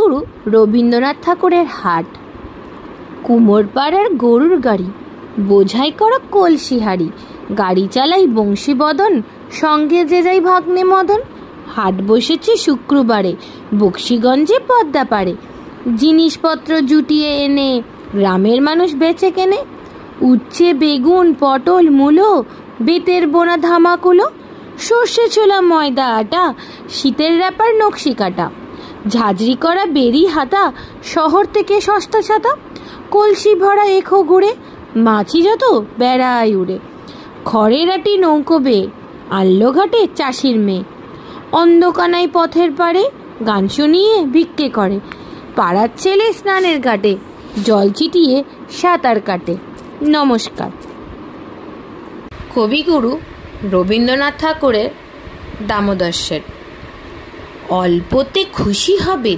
কবিগুরু রবীন্দ্রনাথ ঠাকুরের হাট। কুমোরপাড়ার গরুর গাড়ি, বোঝাই করা কলসি হাড়ি, গাড়ি চালাই বংশীবদন, সঙ্গে যে যাই ভাগ্নে মদন। হাট বসেছে শুক্রবারে, বক্সিগঞ্জে পদ্মা পাড়ে, জিনিসপত্র জুটিয়ে এনে গ্রামের মানুষ বেচে কেনে। উচ্ছে বেগুন পটল মূলো, বেতের বোনা ধামাকুলো, সর্ষে ছোলা ময়দা আটা, শীতের র্যাপার নকশি কাটা, ঝাঁঝরি করা বেরি হাতা, শহর থেকে সস্তা ছাতা। কলসি ভরা এখো ঘুরে, মাছি যত বেড়ায় উড়ে। খড়ের আটি নৌকো বেয়ে আনলো ঘাটে চাষির মেয়ে। অন্ধকানাই পথের পাড়ে গান শুনিয়ে ভিক্ষে করে, পাড়ার ছেলে স্নানের ঘাটে জল ছিটিয়ে সাঁতার কাটে। নমস্কার। কবিগুরু রবীন্দ্রনাথ ঠাকুরের দামোদর শেঠ। অল্পতে খুশি হবে।